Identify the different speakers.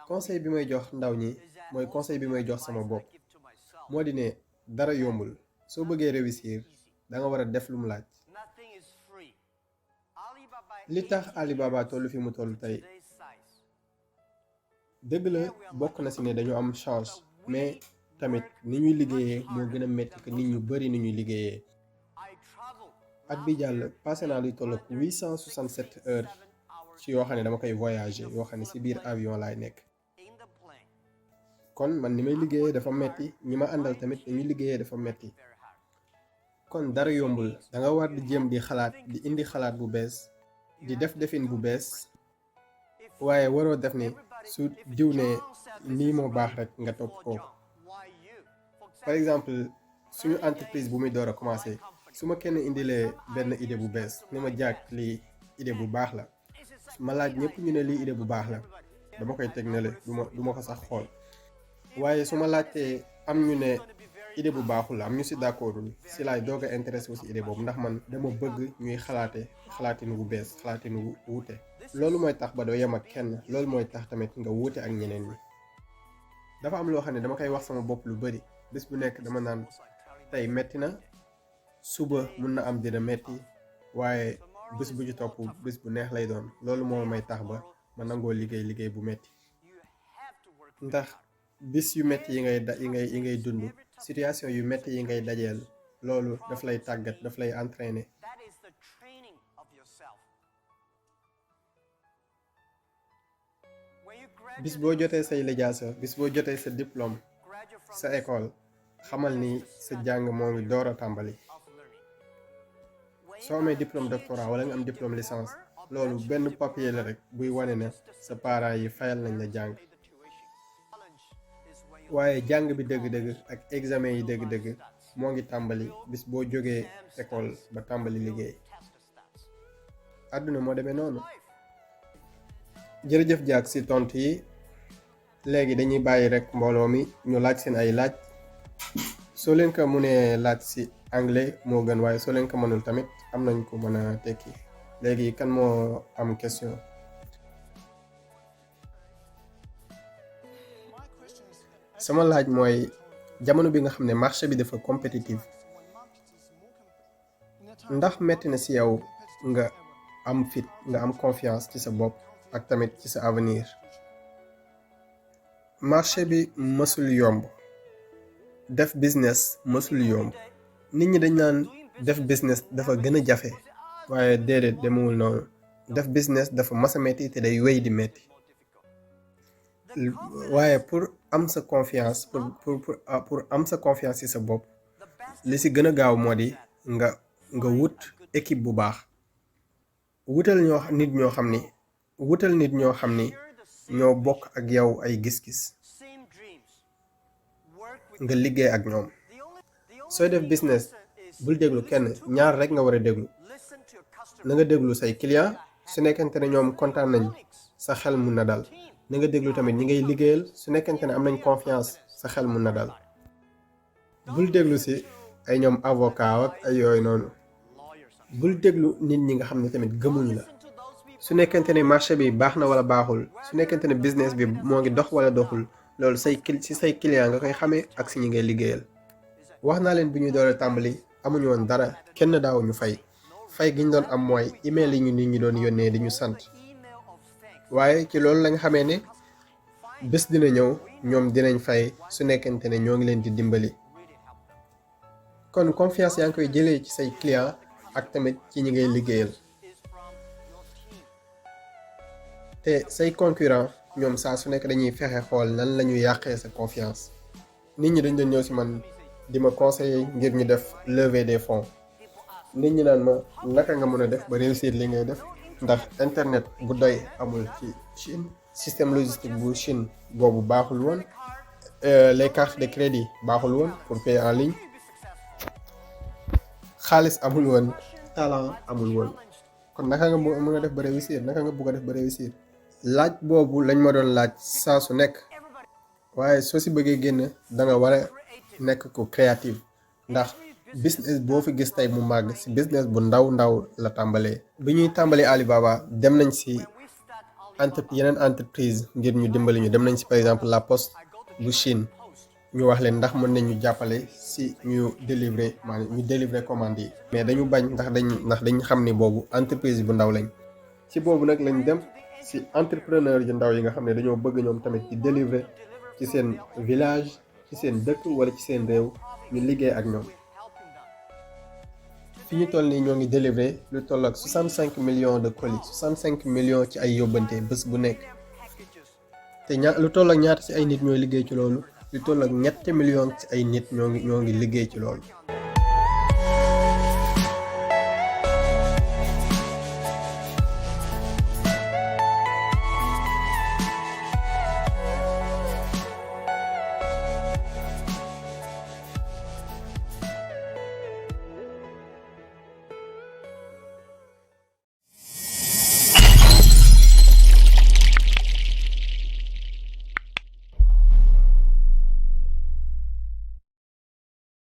Speaker 1: conseil bi may jox ndaw ñi mooy conseil bi may jox sama bopp moo di ne dara yombul soo bëggee réussir da nga war a def lu mu laaj. li tax Alibaba tollu fi mu toll tey dëgg la bokk na si ne dañu am chance mais tamit ni ñuy liggéeyee moo gën a métti que nit ñu bari ni ñuy liggéeyee. at bi jàll passé naa luy toll ak 867 heures ci yoo xam ne dama koy voyager yoo xam ne si biir avion laay nekk. kon man ni may liggéeyee dafa metti ñi ma àndal tamit dañuy liggéeyee dafa metti kon dara yombul da nga war di jéem di xalaat di indi xalaat bu bees di def defin bu bees waaye waroo def ne su diw ne lii moo baax rek nga topp kooku. par exemple suñu entreprise bu muy door a commencé su ma kenn indilee benn idée bu bees ni ma jàkk lii idée bu baax la ma laaj ñëpp ñu ne lii idée bu baax la dama koy teg ne le du ma ko sax xool. waaye su ma laajtee am ñu ne idée bu baaxul la am ñu si d'accordul si laay doog a intéressé aussi idée boobu ndax man dama bëgg ñuy xalaatin wu bees xalaatin wu wuute. loolu mooy tax ba doo yem ak kenn loolu mooy tax tamit nga wuute ak ñeneen ñi. dafa am loo xam ne dama koy wax sama bopp lu bari bés bu nekk dama naan tey metti na suba mun na am dina metti waaye bés bu ci topp bés bu neex lay doon loolu moo may tax ba ma nangoo liggéey bu metti ndax bis yu metti yi ngay dund situation yu metti yi ngay dajeel loolu daf lay tàggat daf lay entraîner. bis boo jotee say lijaasa bis boo jotee sa diplôme sa école xamal ni sa jàng moo ngi door a tàmbali. soo amee diplôme doctorat wala nga am diplôme licence loolu benn papier la rek buy wane ne sa parents yi fayal nañ la jàng. waaye jàng bi dëgg-dëgg ak examen yi dëgg-dëgg moo ngi tàmbali bis boo jógee école ba tàmbali liggéey. àdduna moo demee noonu. jërëjëf jaak si tontu yi léegi dañuy bàyyi rek mbooloo mi ñu laaj seen ay laaj soo leen ko mënee laaj si anglais moo gën waaye soo leen ko mënul tamit am nañ ko mën a tekki. léegi kan moo am question. sama laaj mooy jamono bi nga xam ne marché bi dafa compétitif ndax metti na ci yow nga am fit nga am confiance ci sa bopp ak tamit ci sa avenir. marché bi mësul yomb def business mësul yomb nit ñi dañ naan def business dafa gën a jafe waaye déedéet demewul noonu def business dafa mas a metti te day wéy di metti waaye pour am sa confiance pour am sa confiance ci sa bopp li ci gën a gaaw moo di nga wut équipe bu baax wutal nit ñoo xam ni ñoo bokk ak yow ay gis-gis nga liggéey ak ñoom. sooy def business bul déglu kenn ñaar rek nga war a déglu na nga déglu say client su nekkente ne ñoom kontaan nañ sa xel mun na dal. na nga déglu tamit ñi ngay liggéeyal su nekkente ne am nañ confiance sa xel mun na dal. bul déglu ci ay ñoom avocat ak ay yooyu noonu. bul déglu nit ñi nga xam ne tamit gëmuñ la. su nekkente ne marché bi baax na wala baaxul su nekkente ne business bi moo ngi dox wala doxul loolu ci say client nga koy xamee ak si ñi ngay liggéeyal. wax naa leen bi ñuy door a tàmbali amuñu woon dara kenn daawuñu fay gi ñu doon am mooy email yi ñu nit ñi doon yónnee di ñu sant. waaye ci loolu lañ xamee ne bés dina ñëw ñoom dinañ fay su nekkente ne ñoo ngi leen di dimbali. kon confiance yaa ngi koy jëlee ci say client ak tamit ci ñi ngay liggéeyal. te say concurrent ñoom saa su nekk dañuy fexe xool nan la ñu yàqee sa confiance. nit ñi dañ doon ñëw ci man di ma conseiller ngir ñu def levée des fonds. nit ñi naan ma naka nga mën a def ba réussir li ngay def ndax internet bu doy amul ci Chine système logistique bu Chine boobu baaxul woon les cartes de crédit baaxul woon pour payer en ligne xaalis amul woon talent amul woon kon naka nga mën a def ba réussir naka nga bëgg a def ba réussir. laaj boobu lañ ma doon laaj saa su nekk waaye soo si bëggee génn da nga war a nekk ko créative ndax business boo fi gis tey mu màgg ci business bu ndaw la tàmbalee. bi ñuy tàmbalee Alibaba dem nañ ci yeneen entreprise ngir ñu dimbali ñu. Dem nañ si par exemple la poste bu Chine ñu wax leen ndax mën nañu jàppale si ñu délivrer maanaam ñu délivrer commande yi, mais dañu bañ ndax dañ xam ni boobu entreprise bu ndaw lañ. ci boobu nag lañ dem si entrepreneur yu ndaw yi nga xam ne dañoo bëgg ñoom tamit di délivrer ci seen village, ci seen dëkk wala ci seen réew, ñu liggéey ak ñoom. fi ñu toll nii ñoo ngi délivrer lu toll ak 65 millions de colis, 65 millions ci ay yóbbante bés bu nekk. te lu toll ak ñaata ci ay nit ñooy liggéey ci loolu, lu toll ak ñetti millions ci ay nit ñoo ngi liggéey ci loolu.